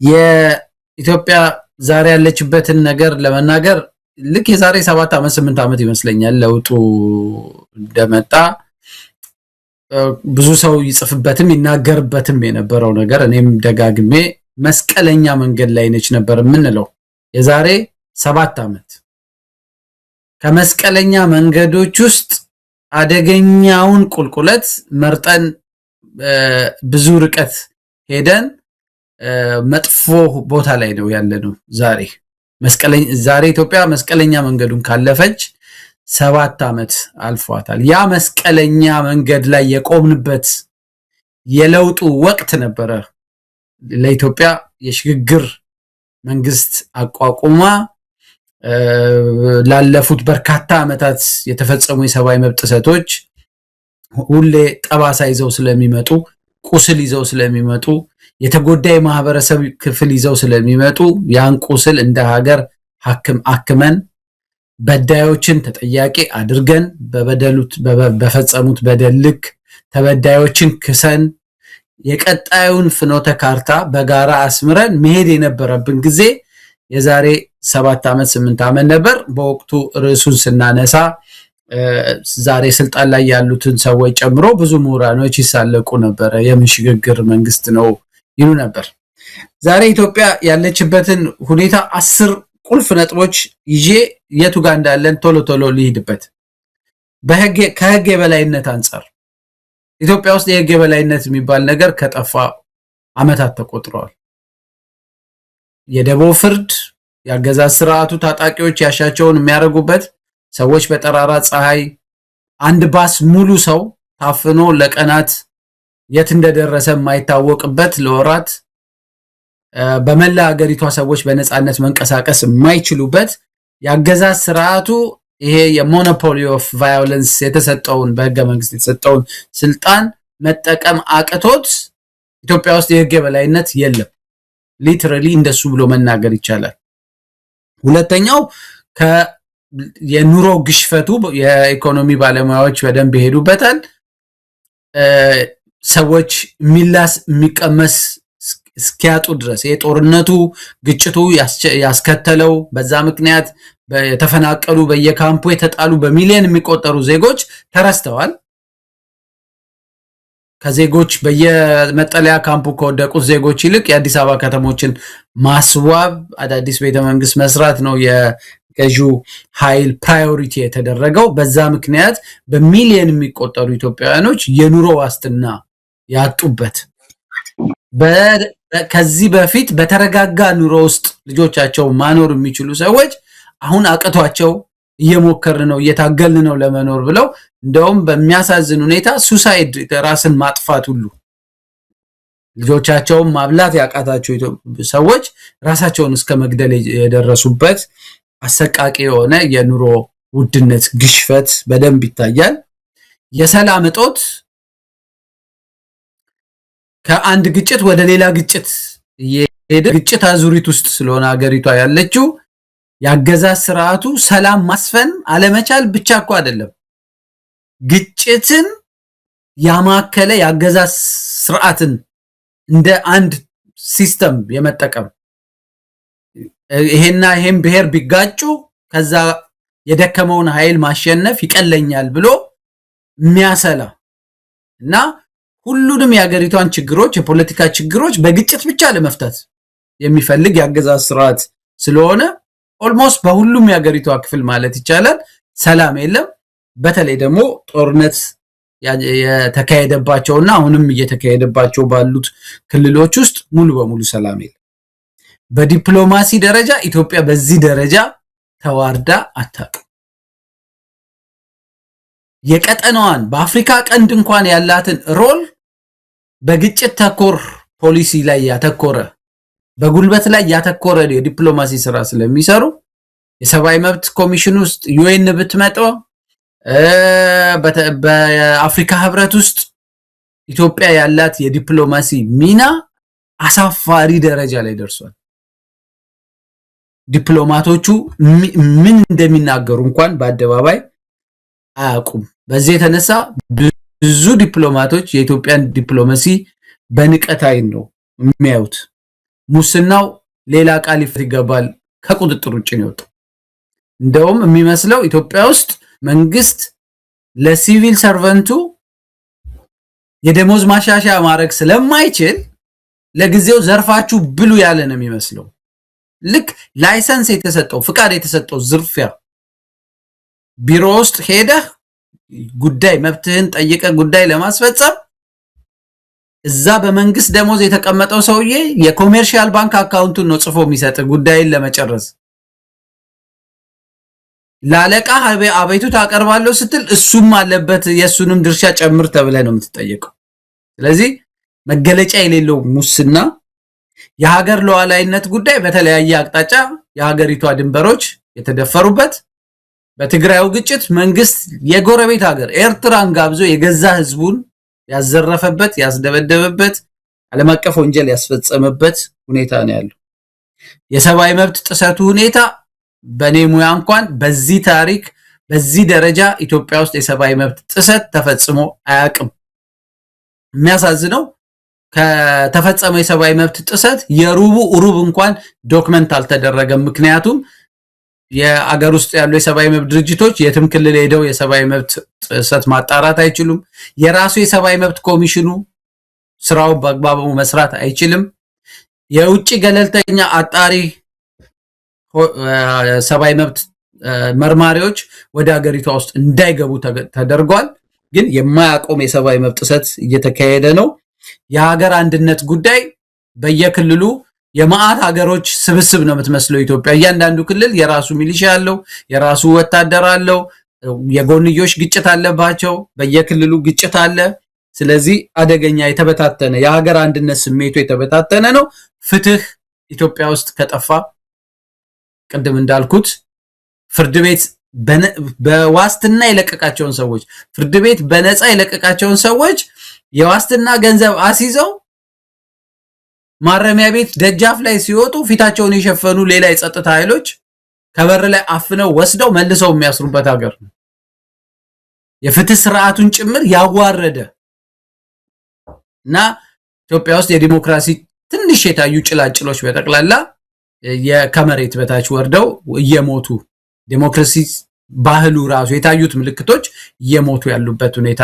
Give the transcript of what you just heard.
የኢትዮጵያ ዛሬ ያለችበትን ነገር ለመናገር ልክ የዛሬ 7 ዓመት 8 ዓመት ይመስለኛል ለውጡ እንደመጣ ብዙ ሰው ይጽፍበትም ይናገርበትም የነበረው ነገር እኔም ደጋግሜ መስቀለኛ መንገድ ላይ ነች ነበር ምንለው የዛሬ 7 ዓመት ከመስቀለኛ መንገዶች ውስጥ አደገኛውን ቁልቁለት መርጠን ብዙ ርቀት ሄደን መጥፎ ቦታ ላይ ነው ያለነው ዛሬ ኢትዮጵያ መስቀለኛ መንገዱን ካለፈች 7 ዓመት አልፏታል ያ መስቀለኛ መንገድ ላይ የቆምንበት የለውጡ ወቅት ነበረ ለኢትዮጵያ የሽግግር መንግስት አቋቁማ ላለፉት በርካታ ዓመታት የተፈጸሙ የሰብአዊ መብት ጥሰቶች ሁሌ ጠባሳ ይዘው ስለሚመጡ ቁስል ይዘው ስለሚመጡ የተጎዳይ ማህበረሰብ ክፍል ይዘው ስለሚመጡ ያን ቁስል እንደ ሀገር አክመን በዳዮችን ተጠያቂ አድርገን በፈጸሙት በደልክ ተበዳዮችን ክሰን የቀጣዩን ፍኖተ ካርታ በጋራ አስምረን መሄድ የነበረብን ጊዜ የዛሬ 7 ዓመት 8 ዓመት ነበር በወቅቱ ርዕሱን ስናነሳ ዛሬ ስልጣን ላይ ያሉትን ሰዎች ጨምሮ ብዙ ምሁራኖች ይሳለቁ ነበር የምሽግግር መንግስት ነው ይሉ ነበር ዛሬ ኢትዮጵያ ያለችበትን ሁኔታ 10 ቁልፍ ነጥቦች ይዤ የቱ ጋር እንዳለን ቶሎ ሊሄድበት ከህግ የበላይነት አንፃር ኢትዮጵያ ውስጥ የህግ የበላይነት የሚባል ነገር ከጠፋ አመታት ተቆጥረዋል የደቦ ፍርድ ያገዛዝ ስርዓቱ ታጣቂዎች ያሻቸውን የሚያረጉበት ሰዎች በጠራራ ፀሐይ አንድ ባስ ሙሉ ሰው ታፍኖ ለቀናት የት እንደደረሰ የማይታወቅበት ለወራት በመላ ሀገሪቷ ሰዎች በነጻነት መንቀሳቀስ የማይችሉበት ያገዛዝ ስርዓቱ ይሄ የሞኖፖሊ ኦፍ ቫዮለንስ የተሰጠውን በህገ መንግስት የተሰጠውን ስልጣን መጠቀም አቅቶት ኢትዮጵያ ውስጥ የህግ የበላይነት የለም ሊትራሊ እንደሱ ብሎ መናገር ይቻላል ሁለተኛው የኑሮ ግሽፈቱ የኢኮኖሚ ባለሙያዎች በደንብ ይሄዱበታል ሰዎች ሚላስ የሚቀመስ እስኪያጡ ድረስ የጦርነቱ ግጭቱ ያስከተለው በዛ ምክንያት የተፈናቀሉ በየካምፑ የተጣሉ በሚሊዮን የሚቆጠሩ ዜጎች ተረስተዋል ከዜጎች በየመጠለያ ካምፑ ከወደቁት ዜጎች ይልቅ የአዲስ አበባ ከተሞችን ማስዋብ አዳዲስ ቤተ መንግስት መስራት ነው የገዢው ኃይል ፕራዮሪቲ የተደረገው በዛ ምክንያት በሚሊዮን የሚቆጠሩ ኢትዮጵያውያኖች የኑሮ ዋስትና ያጡበት ከዚህ በፊት በተረጋጋ ኑሮ ውስጥ ልጆቻቸው ማኖር የሚችሉ ሰዎች አሁን አቅቷቸው እየሞከርን ነው እየታገልን ነው ለመኖር ብለው እንደውም በሚያሳዝን ሁኔታ ሱሳይድ ራስን ማጥፋት ሁሉ ልጆቻቸውን ማብላት ያቃታቸው ሰዎች ራሳቸውን እስከ መግደል የደረሱበት አሰቃቂ የሆነ የኑሮ ውድነት ግሽፈት በደንብ ይታያል የሰላም እጦት ከአንድ ግጭት ወደ ሌላ ግጭት ግጭት አዙሪት ውስጥ ስለሆነ ሀገሪቷ ያለችው ያገዛዝ ስርዓቱ ሰላም ማስፈን አለመቻል ብቻ እኮ አይደለም ግጭትን ያማከለ ያገዛዝ ስርዓትን እንደ አንድ ሲስተም የመጠቀም ይሄን ብሔር ቢጋጩ ከዛ የደከመውን ኃይል ማሸነፍ ይቀለኛል ብሎ የሚያሰላ እና ሁሉንም የሀገሪቷን ችግሮች የፖለቲካ ችግሮች በግጭት ብቻ ለመፍታት የሚፈልግ ያገዛዝ ስርዓት ስለሆነ ኦልሞስት በሁሉም የሀገሪቷ ክፍል ማለት ይቻላል ሰላም የለም በተለይ ደግሞ ጦርነት የተካሄደባቸውና አሁንም እየተካሄደባቸው ባሉት ክልሎች ውስጥ ሙሉ በሙሉ ሰላም የለም በዲፕሎማሲ ደረጃ ኢትዮጵያ በዚህ ደረጃ ተዋርዳ አታውቅም የቀጠናዋን በአፍሪካ ቀንድ እንኳን ያላትን ሮል በግጭት ተኮር ፖሊሲ ላይ ያተኮረ በጉልበት ላይ ያተኮረ የዲፕሎማሲ ስራ ስለሚሰሩ የሰብአዊ መብት ኮሚሽን ውስጥ ዩኤን ብትመጣው በአፍሪካ ህብረት ውስጥ ኢትዮጵያ ያላት የዲፕሎማሲ ሚና አሳፋሪ ደረጃ ላይ ደርሷል ዲፕሎማቶቹ ምን እንደሚናገሩ እንኳን በአደባባይ አያውቁም በዚህ የተነሳ ብዙ ዲፕሎማቶች የኢትዮጵያን ዲፕሎማሲ በንቀት አይን ነው የሚያዩት ሙስናው ሌላ ቃል ይገባል ከቁጥጥር ውጭ ነው የወጣው። እንደውም የሚመስለው ኢትዮጵያ ውስጥ መንግስት ለሲቪል ሰርቨንቱ የደሞዝ ማሻሻያ ማድረግ ስለማይችል ለጊዜው ዘርፋችሁ ብሉ ያለ ነው የሚመስለው። ልክ ላይሰንስ የተሰጠው ፍቃድ የተሰጠው ዝርፊያ ቢሮ ውስጥ ሄደህ ጉዳይ መብትህን ጠይቀ ጉዳይ ለማስፈጸም እዛ በመንግስት ደሞዝ የተቀመጠው ሰውዬ የኮሜርሻል ባንክ አካውንቱን ነው ጽፎ የሚሰጥ ጉዳይን ለመጨረስ። ላለቃ አቤቱታ አቀርባለሁ ስትል እሱም አለበት የሱንም ድርሻ ጨምር ተብለ ነው የምትጠየቀው። ስለዚህ መገለጫ የሌለው ሙስና የሀገር ሉዓላዊነት ጉዳይ በተለያየ አቅጣጫ የሀገሪቷ ድንበሮች የተደፈሩበት፣ በትግራዩ ግጭት መንግስት የጎረቤት ሀገር ኤርትራን ጋብዞ የገዛ ህዝቡን ያዘረፈበት ያስደበደበበት ዓለም አቀፍ ወንጀል ያስፈጸመበት ሁኔታ ነው ያለው። የሰብአዊ መብት ጥሰቱ ሁኔታ በኔ ሙያ እንኳን በዚህ ታሪክ በዚህ ደረጃ ኢትዮጵያ ውስጥ የሰብአዊ መብት ጥሰት ተፈጽሞ አያውቅም። የሚያሳዝነው ከተፈጸመው የሰብአዊ መብት ጥሰት ሩብ እንኳን ዶክመንት አልተደረገም። ምክንያቱም የአገር ውስጥ ያሉ የሰብአዊ መብት ድርጅቶች የትም ክልል ሄደው የሰብአዊ መብት ጥሰት ማጣራት አይችሉም። የራሱ የሰብአዊ መብት ኮሚሽኑ ስራውን በአግባቡ መስራት አይችልም። የውጭ ገለልተኛ አጣሪ ሰብአዊ መብት መርማሪዎች ወደ ሀገሪቷ ውስጥ እንዳይገቡ ተደርጓል። ግን የማያቆም የሰብአዊ መብት ጥሰት እየተካሄደ ነው። የሀገር አንድነት ጉዳይ በየክልሉ የማአት ሀገሮች ስብስብ ነው የምትመስለው ኢትዮጵያ። እያንዳንዱ ክልል የራሱ ሚሊሻ አለው፣ የራሱ ወታደር አለው፣ የጎንዮሽ ግጭት አለባቸው፣ በየክልሉ ግጭት አለ። ስለዚህ አደገኛ የተበታተነ የሀገር አንድነት ስሜቱ የተበታተነ ነው። ፍትህ ኢትዮጵያ ውስጥ ከጠፋ ቅድም እንዳልኩት ፍርድ ቤት በዋስትና የለቀቃቸውን ሰዎች ፍርድ ቤት በነፃ የለቀቃቸውን ሰዎች የዋስትና ገንዘብ አስይዘው ማረሚያ ቤት ደጃፍ ላይ ሲወጡ ፊታቸውን የሸፈኑ ሌላ የጸጥታ ኃይሎች ከበር ላይ አፍነው ወስደው መልሰው የሚያስሩበት ሀገር ነው። የፍትህ ስርዓቱን ጭምር ያዋረደ እና ኢትዮጵያ ውስጥ የዲሞክራሲ ትንሽ የታዩ ጭላጭሎች በጠቅላላ ከመሬት በታች ወርደው እየሞቱ ዲሞክራሲ ባህሉ ራሱ የታዩት ምልክቶች እየሞቱ ያሉበት ሁኔታ